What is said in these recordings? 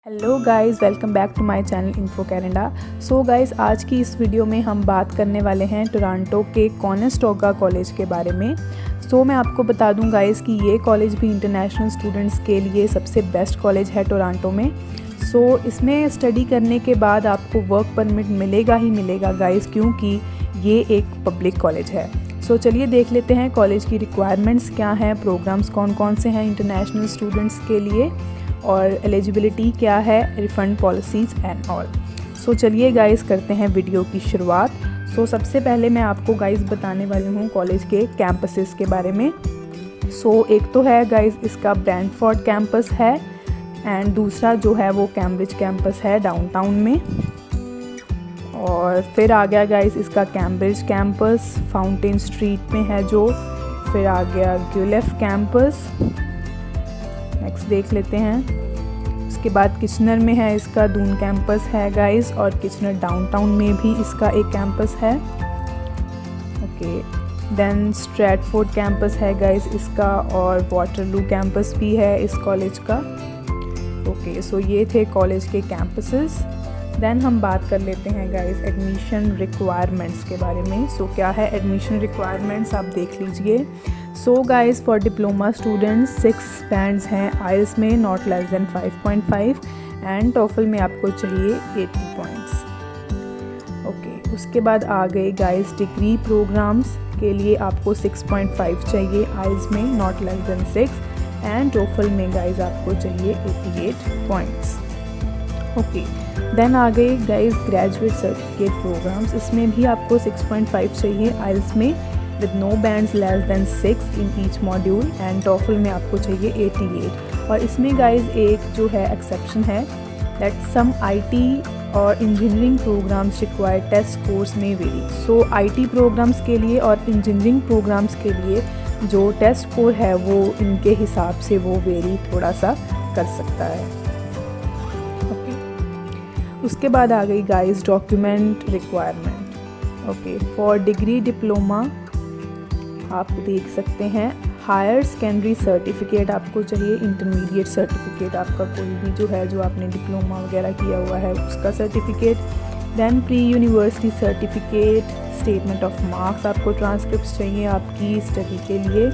Hello guys, welcome back to my channel info Canada. So guys, आज की इस video में हम बात करने वाले हैं टोरंटो के कॉनेस्टोगा कॉलेज के बारे में। सो मैं आपको बता दूं गाइस कि ये कॉलेज भी इंटरनेशनल स्टूडेंट्स के लिए सबसे बेस्ट कॉलेज है टोरंटो में। सो इसमें स्टडी करने के बाद आपको वर्क परमिट मिलेगा ही मिलेगा गाइस, क्योंकि ये एक पब्लिक कॉलेज है। सो चलिए देख लेते हैं कॉलेज की रिक्वायरमेंट्स क्या हैं, प्रोग्राम्स कौन कौन से हैं इंटरनेशनल स्टूडेंट्स के लिए, और एलिजिबिलिटी क्या है, रिफ़ंड पॉलिसीज़ एंड ऑल। सो चलिए गाइस करते हैं वीडियो की शुरुआत। सो सबसे पहले मैं आपको गाइस बताने वाली हूँ कॉलेज के कैंपसेस के बारे में। सो एक तो है गाइस इसका ब्रैंडफोर्ड कैंपस है, एंड दूसरा जो है वो कैम्ब्रिज कैंपस है डाउनटाउन में, और फिर आ गया गाइस इसका कैम्ब्रिज कैंपस फाउंटेन स्ट्रीट में है जो, फिर आ गया गुएलफ कैंपस, नेक्स्ट देख लेते हैं। उसके बाद किचनर में है इसका दून कैंपस है गाइस, और किचनर डाउनटाउन में भी इसका एक कैंपस है। ओके, देन स्ट्रैटफोर्ड कैंपस है गाइस इसका, और वाटरलू कैंपस भी है इस कॉलेज का। ओके, सो ये थे कॉलेज के कैंपसेस। देन हम बात कर लेते हैं गाइस एडमिशन रिक्वायरमेंट्स के बारे में। सो क्या है एडमिशन रिक्वायरमेंट्स, आप देख लीजिए। So guys for diploma students 6 bands हैं आइल्स में, not less than 5.5, and TOEFL में आपको चाहिए 80 पॉइंट्स। ओके, उसके बाद आ गए गाइस डिग्री प्रोग्राम्स के लिए आपको 6.5 चाहिए आइल्स में, not less than 6, and TOEFL में गाइस आपको चाहिए 88 पॉइंट्स। ओके, देन आ गए गाइस ग्रेजुएट सर्टिफिकेट प्रोग्राम्स, इसमें भी आपको 6.5 चाहिए आइल्स में, with no bands less than 6 in each module, and TOEFL में आपको चाहिए 88। और इसमें गाइस एक जो है एक्सेप्शन है, दैट सम आईटी और engineering programmes require test course में वेरी। सो आईटी प्रोग्राम्स के लिए और इंजीनियरिंग प्रोग्राम्स के लिए जो टेस्ट कोर है वो इनके हिसाब से वो वेरी थोड़ा सा कर सकता है। उसके बाद आ गई guys document requirement. Okay, for degree diploma आप देख सकते हैं हायर सेकेंडरी सर्टिफिकेट आपको चाहिए, इंटरमीडिएट सर्टिफिकेट आपका कोई भी जो है जो आपने डिप्लोमा वगैरह किया हुआ है उसका certificate, then pre university certificate, statement of marks, आपको ट्रांसक्रिप्ट्स चाहिए आपकी स्टडी के लिए।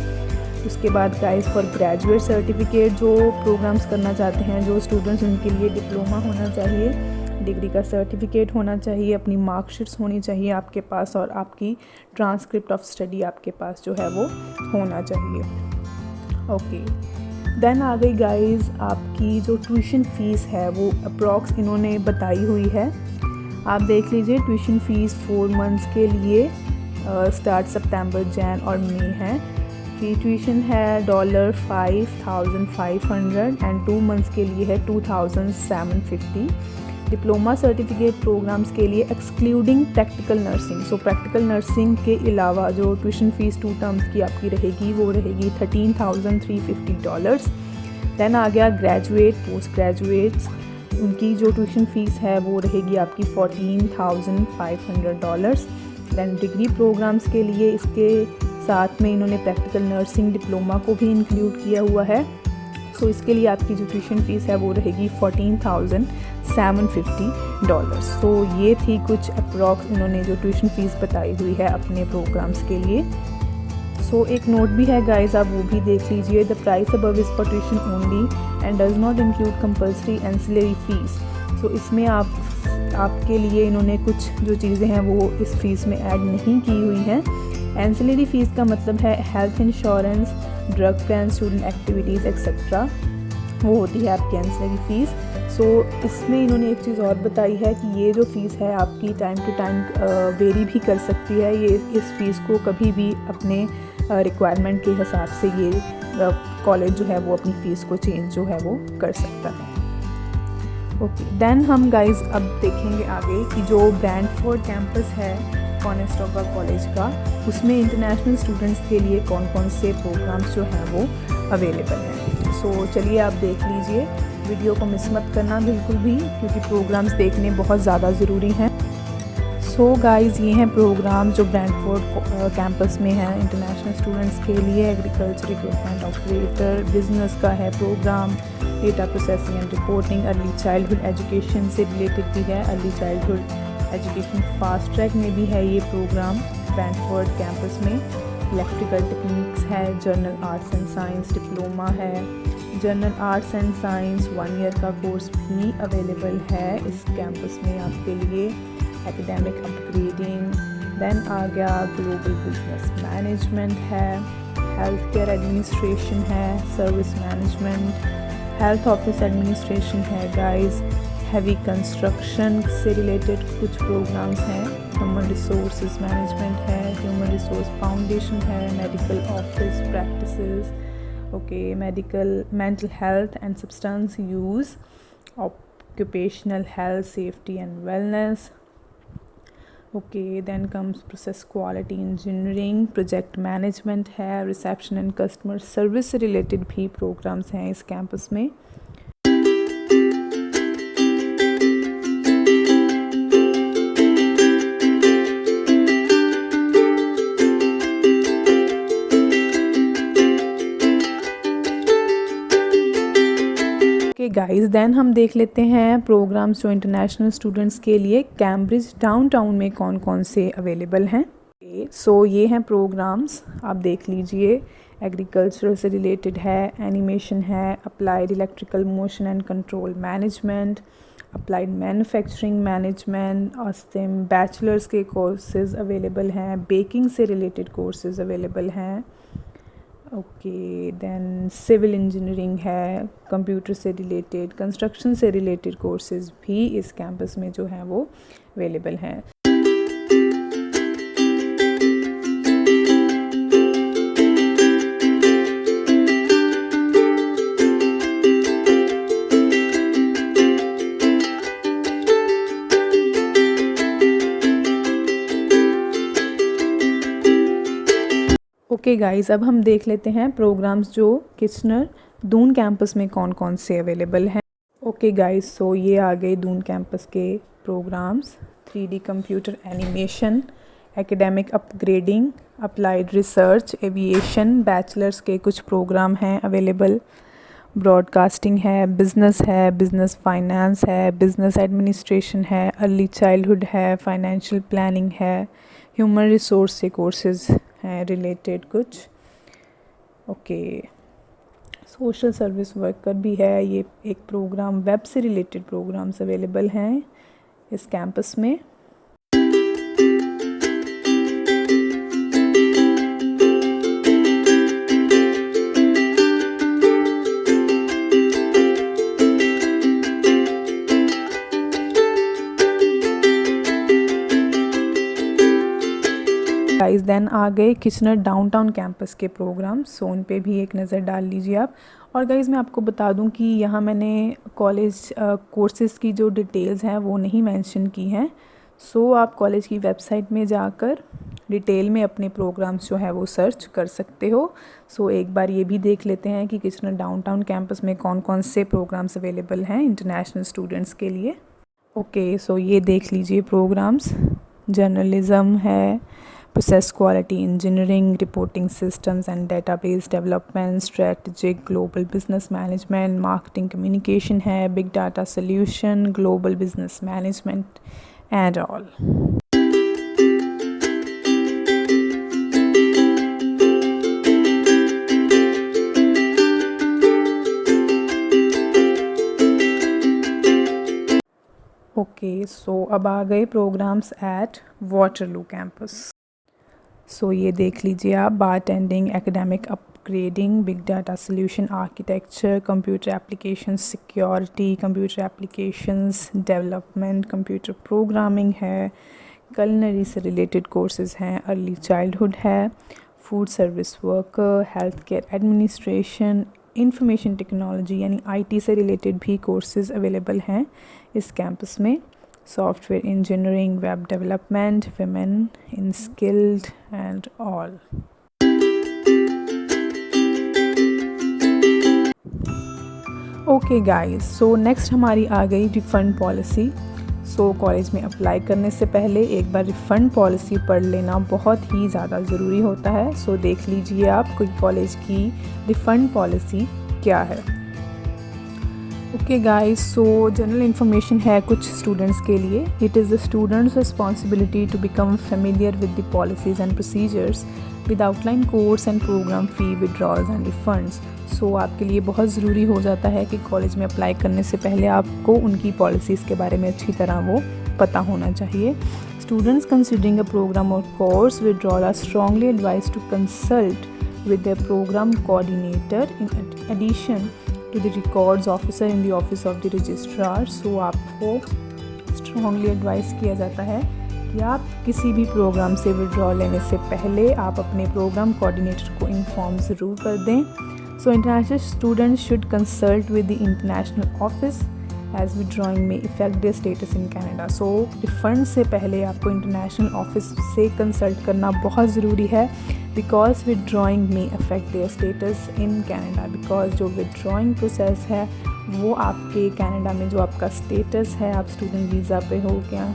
उसके बाद गाइस फॉर ग्रेजुएट सर्टिफिकेट जो प्रोग्राम्स करना चाहते हैं जो स्टूडेंट्स, उनके लिए डिप्लोमा होना चाहिए, डिग्री का सर्टिफिकेट होना चाहिए, अपनी मार्कशीट्स होनी चाहिए आपके पास, और आपकी ट्रांसक्रिप्ट ऑफ स्टडी आपके पास जो है वो होना चाहिए। ओके, देन आ गई गाइस आपकी जो ट्यूशन फ़ीस है वो अप्रॉक्स इन्होंने बताई हुई है। आप देख लीजिए ट्यूशन फ़ीस 4 मंथ्स के लिए स्टार्ट सितंबर, जैन और मई है। फी ट्यूशन है $5,500 एंड 2 मंथ्स के लिए है $2,750। डिप्लोमा सर्टिफिकेट प्रोग्राम्स के लिए एक्सक्लूडिंग प्रैक्टिकल नर्सिंग, सो प्रैक्टिकल नर्सिंग के अलावा जो ट्यूशन फ़ीस 2 टर्म्स की आपकी रहेगी वो रहेगी $13,350। देन आ गया ग्रेजुएट पोस्ट ग्रेजुएट्स, उनकी जो ट्यूशन फ़ीस है वो रहेगी आपकी $14,500। देन डिग्री प्रोग्राम्स के लिए इसके साथ में इन्होंने प्रैक्टिकल नर्सिंग डिप्लोमा को भी इंक्लूड किया हुआ है। सो इसके लिए आपकी जो ट्यूशन फ़ीस है वो रहेगी $14,750। सो ये थी कुछ अप्रॉक्स इन्होंने जो ट्यूशन फ़ीस बताई हुई है अपने प्रोग्राम्स के लिए। सो एक नोट भी है गाइस, आप वो भी देख लीजिए। The price above is for tuition only and does not include compulsory ancillary fees. So इसमें आपके लिए इन्होंने कुछ जो चीज़ें हैं वो इस फ़ीस में ऐड नहीं की हुई हैं। एंसिलरी फ़ीस का मतलब है health insurance, drug plan, student activities etcetera, वो होती है आपकी एंसिलरी फ़ीस। सो इसमें इन्होंने एक चीज़ और बताई है कि ये जो फ़ीस है आपकी टाइम टू टाइम वेरी भी कर सकती है। ये इस फ़ीस को कभी भी अपने रिक्वायरमेंट के हिसाब से ये कॉलेज जो है वो अपनी फ़ीस को चेंज जो है वो कर सकता है। ओके, देन हम गाइस अब देखेंगे आगे कि जो ब्रैंडफोर्ड कैंपस है कॉनेस्टोगा कॉलेज का, उसमें इंटरनेशनल स्टूडेंट्स के लिए कौन कौन से प्रोग्राम्स जो हैं वो अवेलेबल हैं। सो चलिए आप देख लीजिए, वीडियो को मिस मत करना बिल्कुल भी, क्योंकि प्रोग्राम्स देखने बहुत ज़्यादा ज़रूरी हैं। सो गाइस ये हैं प्रोग्राम जो ब्रैंडफोर्ड कैंपस में है इंटरनेशनल स्टूडेंट्स के लिए। एग्रीकल्चर इक्विपमेंट ऑपरेटर, बिजनेस का है program, data processing and reporting, early childhood education से रिलेटेड भी है। Early childhood education fast track में भी है ये प्रोग्राम ब्रैंडफोर्ड कैंपस में। इलेक्ट्रिकल टेक्निक्स है, general arts and science diploma है। General arts and science 1 year का कोर्स भी अवेलेबल है इस कैंपस में आपके लिए। एकेडमिक अपग्रेडिंग, देन आ गया ग्लोबल बिजनेस मैनेजमेंट है, हेल्थ केयर एडमिनिस्ट्रेशन है, service management, health office administration है गाइस। हैवी कंस्ट्रक्शन से रिलेटेड कुछ प्रोग्राम्स हैं। ह्यूमन रिसोर्सेज मैनेजमेंट है, ह्यूमन रिसोर्स फाउंडेशन है, medical office practices, okay, medical mental health and substance use, occupational health, safety and wellness. Okay, then comes process quality engineering, project management है, reception and customer service से related भी programs हैं इस campus में। Guys then हम देख लेते हैं प्रोग्राम्स जो इंटरनेशनल स्टूडेंट्स के लिए कैम्ब्रिज डाउनटाउन में कौन कौन से अवेलेबल हैं। सो ये हैं प्रोग्राम्स, आप देख लीजिए। एग्रीकल्चर से रिलेटेड है, एनिमेशन है, applied electrical motion and control management, applied manufacturing management, ऑस्टिम बैचलर्स के कोर्सेज अवेलेबल हैं, बेकिंग से रिलेटेड कोर्सेज अवेलेबल हैं। ओके, देन सिविल इंजीनियरिंग है, कंप्यूटर से रिलेटेड, कंस्ट्रक्शन से रिलेटेड कोर्सेज भी इस कैंपस में जो हैं वो अवेलेबल हैं। ओके गाइस, अब हम देख लेते हैं प्रोग्राम्स जो किचनर दून कैंपस में कौन कौन से अवेलेबल हैं। ओके गाइस, सो ये आ गए दून कैंपस के programmes. 3D computer animation, academic upgrading, applied research, aviation, bachelors के कुछ प्रोग्राम हैं अवेलेबल। ब्रॉडकास्टिंग है, बिज़नेस फाइनेंस है, बिज़नेस एडमिनिस्ट्रेशन है, अर्ली चाइल्डहुड है, फाइनेंशियल प्लानिंग है, ह्यूमन रिसोर्स से कोर्सेज हैं रिलेटेड कुछ। ओके, सोशल सर्विस वर्कर भी है, ये एक प्रोग्राम, वेब से रिलेटेड प्रोग्राम्स अवेलेबल हैं इस कैंपस में। गाइस देन आ गए किचनर डाउनटाउन कैंपस के प्रोग्राम, सो उन पे भी एक नज़र डाल लीजिए आप। और गाइस मैं आपको बता दूं कि यहाँ मैंने कॉलेज कोर्सेज़ की जो डिटेल्स हैं वो नहीं मेंशन की हैं। सो आप कॉलेज की वेबसाइट में जाकर डिटेल में अपने प्रोग्राम्स जो है वो सर्च कर सकते हो। सो एक बार ये भी देख लेते हैं कि किचनर डाउनटाउन कैंपस में कौन कौन से प्रोग्राम्स अवेलेबल हैं इंटरनेशनल स्टूडेंट्स के लिए। ओके, सो ये देख लीजिए प्रोग्राम्स। जर्नलिज़म है, process quality engineering, reporting systems and database development, strategic global business management, marketing communication है, big data solution, global business management and all. Okay, so अब आ गए programs at Waterloo campus. So ये देख लीजिए आप, bartending, academic upgrading, big data solution architecture, computer applications security, computer applications development, computer programming है, culinary से related courses हैं, अर्ली चाइल्डहुड है, food service worker, health care administration, information technology यानी IT से रिलेटेड भी कोर्सेज़ अवेलेबल हैं इस campus में। Software engineering, web development, women in skilled and all. Okay guys, so next हमारी आ गई रिफ़ंड पॉलिसी। सो कॉलेज में अप्लाई करने से पहले एक बार रिफ़ंड पॉलिसी पढ़ लेना बहुत ही ज़्यादा ज़रूरी होता है। सो देख लीजिए आप कोई कॉलेज की रिफ़ंड पॉलिसी क्या है। Okay guys, so general information है कुछ स्टूडेंट्स के लिए। It is the students responsibility to become familiar with the policies and procedures with outline course and program fee withdrawals and refunds. So आपके लिए बहुत ज़रूरी हो जाता है कि कॉलेज में अप्लाई करने से पहले आपको उनकी पॉलिसीज़ के बारे में अच्छी तरह वो पता होना चाहिए। स्टूडेंट्स कंसिडरिंग अ प्रोग्राम और course withdrawal are strongly advise to consult with their program coordinator in addition to the records officer in the office of the registrar। So आपको strongly advise किया जाता है कि आप किसी भी प्रोग्राम से विड्रॉ लेने से पहले आप अपने प्रोग्राम कोऑर्डिनेटर को इन्फॉर्म ज़रूर कर दें। So international students should consult with the international office as withdrawing may affect their status in Canada. So refund से पहले आपको इंटरनेशनल ऑफिस से कंसल्ट करना बहुत ज़रूरी है, बिकॉज विड्रॉइंग में affect there status in Canada. Because जो विड्रॉइंग प्रोसेस है वो आपके कैनेडा में जो आपका स्टेटस है, आप स्टूडेंट वीज़ा पे हो क्या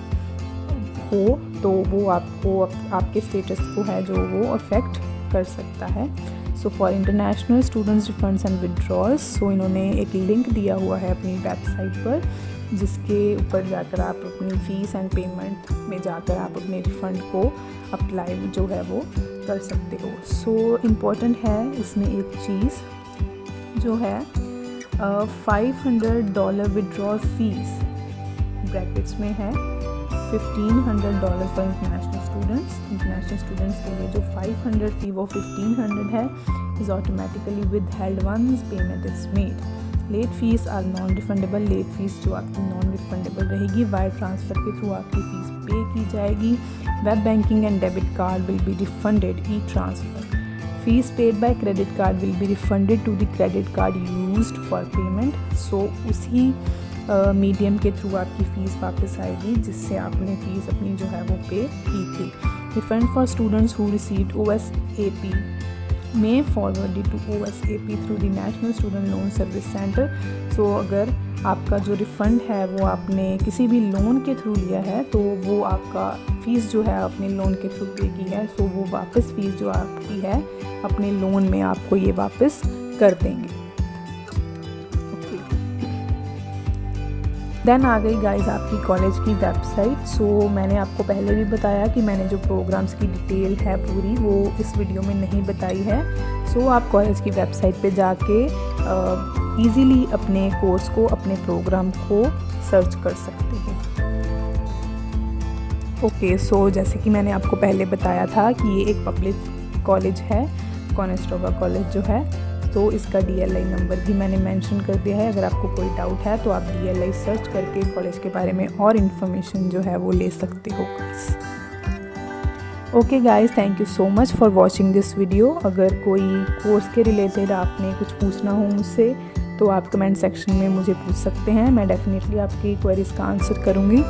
हो, तो वो आपको आपके स्टेटस को है जो वो अफेक्ट कर सकता है। So for international students refunds and withdrawals, so इन्होंने एक लिंक दिया हुआ है अपनी वेबसाइट पर, जिसके ऊपर जाकर आप अपनी फ़ीस एंड पेमेंट में जाकर आप अपने रिफ़ंड को अप्लाई जो है वो कर सकते हो। सो इम्पॉर्टेंट है इसमें एक चीज़ जो है $500 विड्रॉल फीस ब्रैकेट्स में है $1,500 for international students. International students के लिए जो 500 थी वो 1,500 है, is automatically withheld once payment is made. Late fees are non refundable, late fees जो आपकी नॉन रिफंडेबल रहेगी, वायर ट्रांसफ़र के थ्रू आपकी फ़ीस पे की जाएगी। Web banking and debit card will be refunded, e transfer. Fees paid by credit card will be refunded to the credit card used for payment. सो उसी medium के through आपकी fees वापस आएगी जिससे आपने फ़ीस अपनी जो है वो पे की थी। Refund for students who received OSAP may forward it to OSAP through the National Student Loan Service Center। सो अगर आपका जो रिफ़ंड है वो आपने किसी भी लोन के थ्रू लिया है तो वो आपका फ़ीस जो है अपने लोन के थ्रू पे की है, सो वो वापस फ़ीस जो आपकी है अपने लोन में आपको ये वापस कर देंगे। देन आ गई गाइस आपकी कॉलेज की वेबसाइट। सो मैंने आपको पहले भी बताया कि मैंने जो प्रोग्राम्स की डिटेल है पूरी वो इस वीडियो में नहीं बताई है। सो आप कॉलेज की वेबसाइट पे जाके इजीली अपने कोर्स को, अपने प्रोग्राम को सर्च कर सकते हैं। ओके, सो जैसे कि मैंने आपको पहले बताया था कि ये एक पब्लिक कॉलेज है, कॉनेस्टोगा कॉलेज जो है। तो इसका DLI नंबर भी मैंने मेंशन कर दिया है। अगर आपको कोई डाउट है तो आप DLI सर्च करके कॉलेज के बारे में और इन्फॉर्मेशन जो है वो ले सकते हो guys. Okay guys, thank you so much for watching this video. अगर कोई कोर्स के रिलेटेड आपने कुछ पूछना हो मुझसे तो आप कमेंट सेक्शन में मुझे पूछ सकते हैं, मैं डेफिनेटली आपकी क्वेरीज का आंसर करूँगी।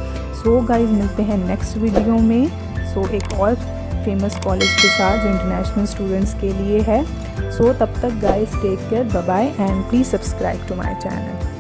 सो गाइस, मिलते हैं नेक्स्ट वीडियो में। सो एक और फेमस कॉलेज के साथ जो इंटरनेशनल स्टूडेंट्स के लिए है। सो तब तक guys, take care, bye bye and please subscribe to my channel.